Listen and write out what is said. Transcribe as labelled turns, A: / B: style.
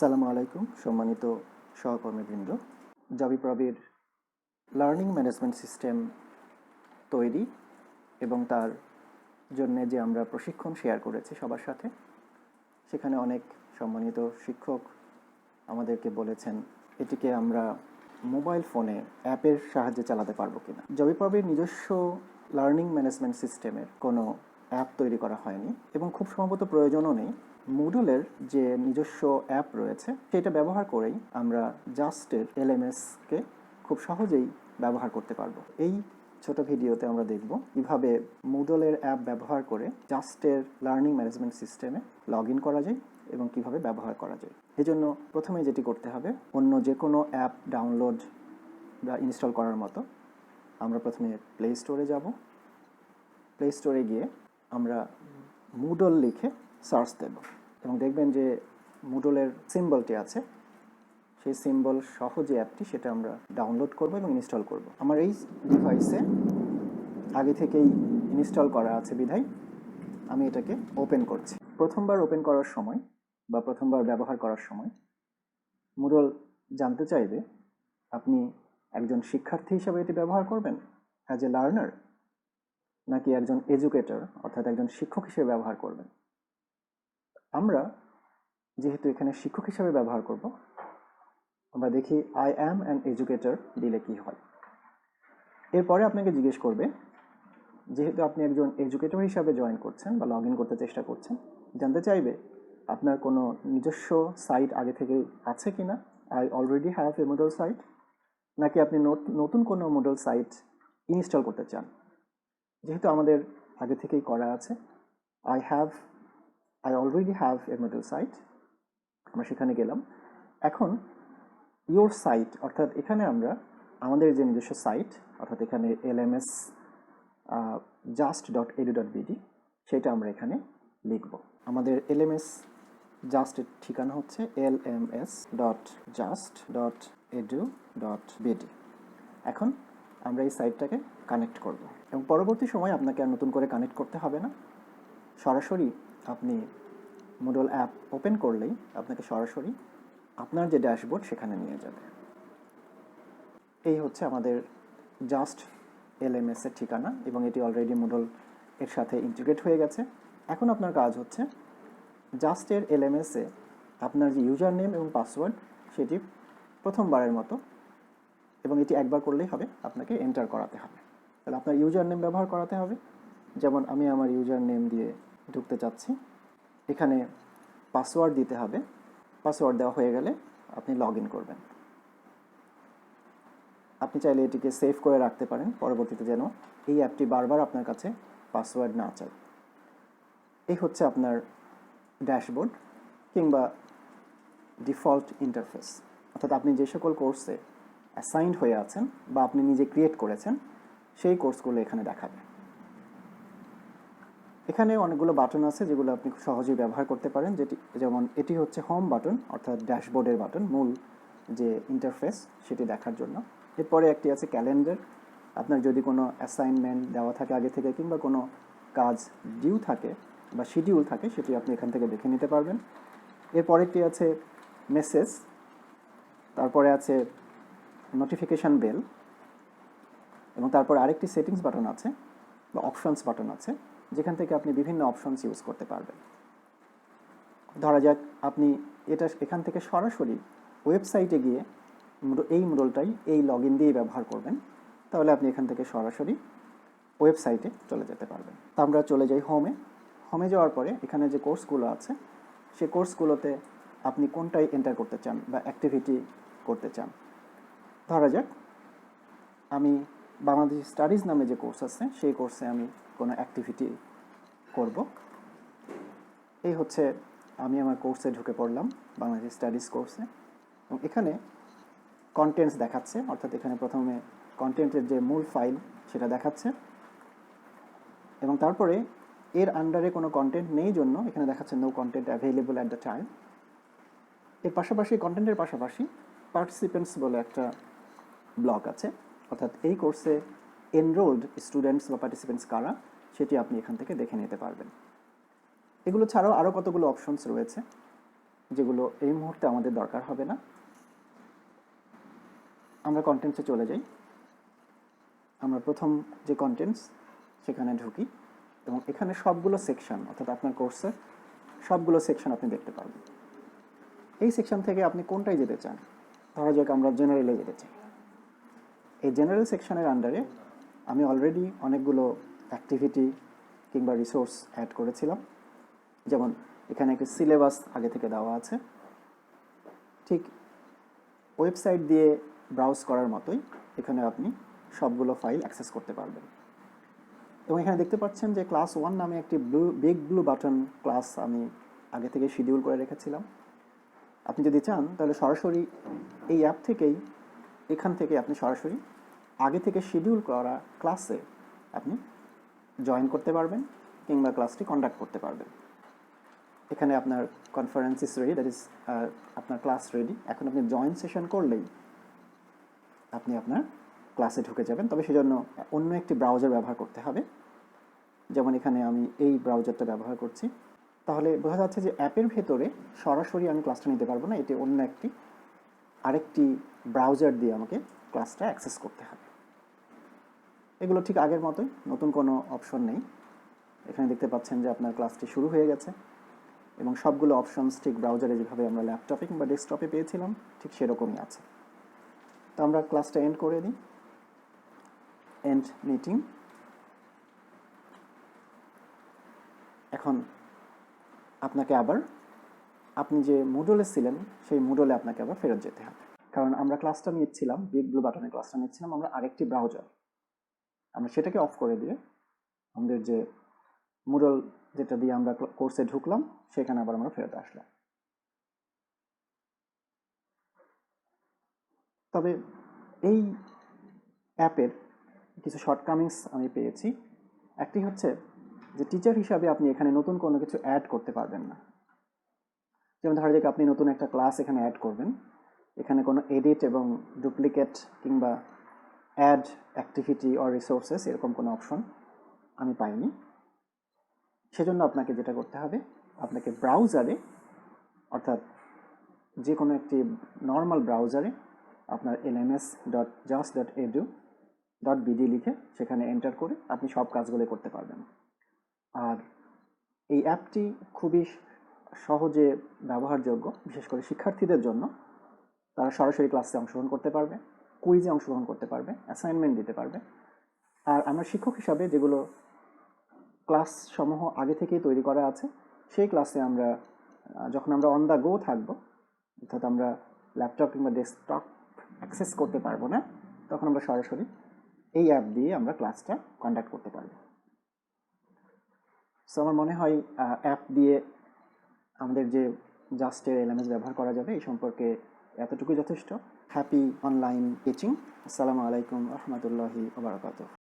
A: আসসালামু আলাইকুম সম্মানিত সহকর্মীবৃন্দ। জবিপ্রবির লার্নিং ম্যানেজমেন্ট সিস্টেম তৈরি এবং তার জন্য যে আমরা প্রশিক্ষণ শেয়ার করেছি সবার সাথে, সেখানে অনেক সম্মানিত শিক্ষক আমাদেরকে বলেছেন এটিকে আমরা মোবাইল ফোনে অ্যাপের সাহায্যে চালাতে পারবো কিনা। জবিপ্রবির নিজস্ব লার্নিং ম্যানেজমেন্ট সিস্টেমের কোনো অ্যাপ তৈরি করা হয়নি এবং খুব সম্ভবত প্রয়োজনও নেই। মুডলের যে নিজস্ব অ্যাপ রয়েছে সেটা ব্যবহার করেই আমরা জাস্টের এলএমএসকে খুব সহজেই ব্যবহার করতে পারবো। এই ছোট ভিডিওতে আমরা দেখব কিভাবে মুডলের অ্যাপ ব্যবহার করে জাস্টের লার্নিং ম্যানেজমেন্ট সিস্টেমে লগ ইন করা যায় এবং কিভাবে ব্যবহার করা যায়। এই জন্য প্রথমে যেটি করতে হবে, অন্য যে কোনো অ্যাপ ডাউনলোড বা ইনস্টল করার মতো আমরা প্রথমে প্লে স্টোরে যাব। প্লে স্টোরে গিয়ে আমরা মুডল লিখে সার্চ দেব এবং দেখবেন যে মুডলের সিম্বলটি আছে, সেই সিম্বল সহ যে অ্যাপটি সেটা আমরা ডাউনলোড করব এবং ইনস্টল করব। আমার এই ডিভাইসে আগে থেকেই ইনস্টল করা আছে বিধায় আমি এটাকে ওপেন করছি। প্রথমবার ওপেন করার সময় বা প্রথমবার ব্যবহার করার সময় মুডল জানতে চাইবে আপনি একজন শিক্ষার্থী হিসাবে এটি ব্যবহার করবেন অ্যাজ এ লার্নার, নাকি একজন এডুকেটর অর্থাৎ একজন শিক্ষক হিসেবে ব্যবহার করবেন। আমরা যেহেতু এখানে শিক্ষক হিসাবে ব্যবহার করব, আমরা দেখি আই অ্যাম অ্যান এডুকেটর দিলে কি হয়। এরপরে আপনাকে জিজ্ঞেস করবে, যেহেতু আপনি একজন এডুকেটর হিসাবে জয়েন করছেন বা লগ ইন করতে চেষ্টা করছেন, জানতে চাইবে আপনার কোনো নিজস্ব সাইট আগে থেকেই আছে কি না, I already have a Moodle site, নাকি আপনি নতুন কোনো মুডল সাইট ইনস্টল করতে চান। যেহেতু আমাদের আগে থেকেই করা আছে I already have a Moodle site, আমরা সেখানে গেলাম। এখন ইয়োর সাইট অর্থাৎ এখানে আমরা আমাদের যে নিজস্ব সাইট অর্থাৎ এখানে LMS JUST.edu.bd সেটা আমরা এখানে লিখব। আমাদের LMS জাস্টের ঠিকানা হচ্ছে lms.just.edu.bd। এখন আমরা এই সাইটটাকে কানেক্ট করব এবং পরবর্তী সময় আপনাকে আর নতুন করে কানেক্ট করতে হবে না। সরাসরি আপনি মুডল অ্যাপ ওপেন করলেই আপনাকে সরাসরি আপনার যে ড্যাশবোর্ড সেখানে নিয়ে যাবে। এই হচ্ছে আমাদের জাস্ট LMS এর ঠিকানা এবং এটি অলরেডি মুডল এর সাথে ইন্টিগ্রেট হয়ে গেছে। এখন আপনার কাজ হচ্ছে জাস্টের LMS এ আপনার যে ইউজার নেম এবং পাসওয়ার্ড সেটি প্রথমবারের মতো, এবং এটি একবার করলেই হবে, আপনাকে এন্টার করাতে হবে। তাহলে আপনার ইউজার নেম ব্যবহার করাতে হবে। যেমন আমি আমার ইউজার নেম দিয়ে ঢুকতে চাচ্ছি, এখানে পাসওয়ার্ড দিতে হবে। পাসওয়ার্ড দেওয়া হয়ে গেলে আপনি লগ ইন করবেন। আপনি চাইলে এটিকে সেভ করে রাখতে পারেন পরবর্তীতে, যেন এই অ্যাপটি বারবার আপনার কাছে পাসওয়ার্ড না চায়। এই হচ্ছে আপনার ড্যাশবোর্ড কিংবা ডিফল্ট ইন্টারফেস, অর্থাৎ আপনি যে সকল কোর্সে অ্যাসাইন্ড হয়ে আছেন বা আপনি নিজে ক্রিয়েট করেছেন সেই কোর্সগুলো এখানে দেখাবে। এখানে অনেকগুলো বাটন আছে যেগুলো আপনি খুব সহজেই ব্যবহার করতে পারেন, যেমন এটি হচ্ছে হোম বাটন অর্থাৎ ড্যাশবোর্ডের বাটন, মূল যে ইন্টারফেস সেটি দেখার জন্য। এরপরে একটি আছে ক্যালেন্ডার, আপনার যদি কোনো অ্যাসাইনমেন্ট দেওয়া থাকে আগে থেকে কিংবা কোনো কাজ ডিউ থাকে বা শিডিউল থাকে সেটি আপনি এখান থেকে দেখে নিতে পারবেন। এরপরে একটি আছে মেসেজ, তারপরে আছে নোটিফিকেশান বেল এবং তারপর আরেকটি সেটিংস বাটন আছে বা অপশনস বাটন আছে, যেখান থেকে আপনি বিভিন্ন অপশনস ইউজ করতে পারবেন। ধরা যাক আপনি এখান থেকে সরাসরি ওয়েবসাইটে গিয়ে এই মুডলটাই এই লগ ইন দিয়ে ব্যবহার করবেন, তাহলে আপনি এখান থেকে সরাসরি ওয়েবসাইটে চলে যেতে পারবেন। তা আমরা চলে যাই হোমে যাওয়ার পরে এখানে যে কোর্সগুলো আছে সেই কোর্সগুলোতে আপনি কোনটাই এন্টার করতে চান বা অ্যাক্টিভিটি করতে চান। ধরা যাক আমি বাংলাদেশ স্টাডিজ নামে যে কোর্স আছে সেই কোর্সে আমি কোনো অ্যাক্টিভিটি করব। এই হচ্ছে আমি আমার কোর্সে ঢুকে পড়লাম, বাংলাদেশ স্টাডিজ কোর্সে, এবং এখানে কন্টেন্টস দেখাচ্ছে, অর্থাৎ এখানে প্রথমে কন্টেন্টের যে মূল ফাইল সেটা দেখাচ্ছে এবং তারপরে এর আন্ডারে কোনো কন্টেন্ট নেই জন্য এখানে দেখাচ্ছে no content available at the time. এর পাশাপাশি কন্টেন্টের পাশাপাশি পার্টিসিপেন্টস বলে একটা ব্লক আছে, অর্থাৎ এই কোর্সে এনরোলড স্টুডেন্টস বা পার্টিসিপেন্টস কারা সেটি আপনি এখান থেকে দেখে নিতে পারবেন। এগুলো ছাড়াও আরও কতগুলো অপশনস রয়েছে, যেগুলো এই মুহূর্তে আমাদের দরকার হবে না। আমরা কন্টেন্টসে চলে যাই। আমরা প্রথম যে কন্টেন্টস সেখানে ঢুকি এবং এখানে সবগুলো সেকশন, অর্থাৎ আপনার কোর্সের সবগুলো সেকশন আপনি দেখতে পারবেন। এই সেকশন থেকে আপনি কোনটায় যেতে চান? ধরা যাক আমরা জেনারেলে যেতে চাই। এই জেনারেল সেকশনের আন্ডারে আমি অলরেডি অনেকগুলো অ্যাক্টিভিটি কিংবা রিসোর্স অ্যাড করেছিলাম। যেমন এখানে একটি সিলেবাস আগে থেকে দেওয়া আছে। ঠিক ওয়েবসাইট দিয়ে ব্রাউজ করার মতোই এখানে আপনি সবগুলো ফাইল অ্যাক্সেস করতে পারবেন। এবং এখানে দেখতে পাচ্ছেন যে ক্লাস 1 নামে একটি বিগ ব্লু বাটন ক্লাস আমি আগে থেকে শিডিউল করে রেখেছিলাম। আপনি যদি চান তাহলে সরাসরি এই অ্যাপ থেকেই, এখান থেকে আপনি সরাসরি আগে থেকে শিডিউল করা ক্লাসে আপনি জয়েন করতে পারবেন কিংবা ক্লাসটি কন্ডাক্ট করতে পারবেন। এখানে আপনার conference is ready, that is আপনার ক্লাস রেডি। এখন আপনি জয়েন সেশন করলেই আপনি আপনার ক্লাসে ঢুকে যাবেন। তবে সেজন্য অন্য একটি ব্রাউজার ব্যবহার করতে হবে। যেমন এখানে আমি এই ব্রাউজারটা ব্যবহার করছি। তাহলে বোঝা যাচ্ছে যে অ্যাপের ভেতরে সরাসরি আমি ক্লাসটা নিতে পারবো না, এটি অন্য আরেকটি ব্রাউজার দিয়ে আমাকে ক্লাসটা অ্যাক্সেস করতে হবে। এগুলো ঠিক আগের মতোই, নতুন কোনো অপশন নেই। এখানে দেখতে পাচ্ছেন যে আপনার ক্লাসটি শুরু হয়ে গেছে এবং সবগুলো অপশনস ঠিক ব্রাউজারে যেভাবে আমরা ল্যাপটপে কিংবা ডেস্কটপে পেয়েছিলাম ঠিক সেরকমই আছে। তো আমরা ক্লাসটা এন্ড করে দিই। End meeting. এখন আপনাকে আবার আপনি যে মুডলে ছিলেন সেই মুডলে আপনাকে আবার ফেরত যেতে হবে, কারণ আমরা ক্লাসটা নিচ্ছিলাম, বিগ ব্লু বাটনের ক্লাসটা নিচ্ছিলাম আমরা আরেকটি ব্রাউজার। আমরা সেটাকে অফ করে দিয়ে আমাদের যে মুডল যেটা দিয়ে আমরা কোর্সে ঢুকলাম সেখানে আবার আমরা ফেরত আসলাম। তবে এই অ্যাপের কিছু শর্টকামিংস আমি পেয়েছি। একটি হচ্ছে যে টিচার হিসাবে আপনি এখানে নতুন কোনো কিছু অ্যাড করতে পারবেন না। যেমন ধরা যাক আপনি নতুন একটা ক্লাস এখানে অ্যাড করবেন, এখানে কোনো এডিট এবং ডুপ্লিকেট কিংবা অ্যাড অ্যাক্টিভিটি অর রিসোর্সেস এরকম কোনো অপশন আমি পাইনি। সেজন্য আপনাকে যেটা করতে হবে, আপনাকে ব্রাউজারে, অর্থাৎ যে কোনো একটি নর্মাল ব্রাউজারে আপনার lms.just.edu.bd লিখে সেখানে এন্টার করে আপনি সব কাজগুলো করতে পারবেন। আর এই অ্যাপটি খুবই সহজে ব্যবহারযোগ্য, বিশেষ করে শিক্ষার্থীদের জন্য। তারা সরাসরি ক্লাসে অংশগ্রহণ করতে পারবে, কুইজে অংশগ্রহণ করতে পারবে, অ্যাসাইনমেন্ট দিতে পারবে। আর আমরা শিক্ষক হিসাবে যেগুলো ক্লাস সমূহ আগে থেকেই তৈরি করা আছে, সেই ক্লাসে আমরা যখন আমরা অন দ্য গো থাকবো, অর্থাৎ আমরা ল্যাপটপ কিংবা ডেস্কটপ অ্যাক্সেস করতে পারবো না, তখন আমরা সরাসরি এই অ্যাপ দিয়ে আমরা ক্লাসটা কন্ডাক্ট করতে পারবো। সো আমার মনে হয় অ্যাপ দিয়ে আমাদের যে জাস্টের এলএমএস ব্যবহার করা যাবে এই সম্পর্কে এতটুকুই যথেষ্ট। Happy online teaching. আসসালামু আলাইকুম রহমতুল্লাহি ওয়া বারাকাতুহু।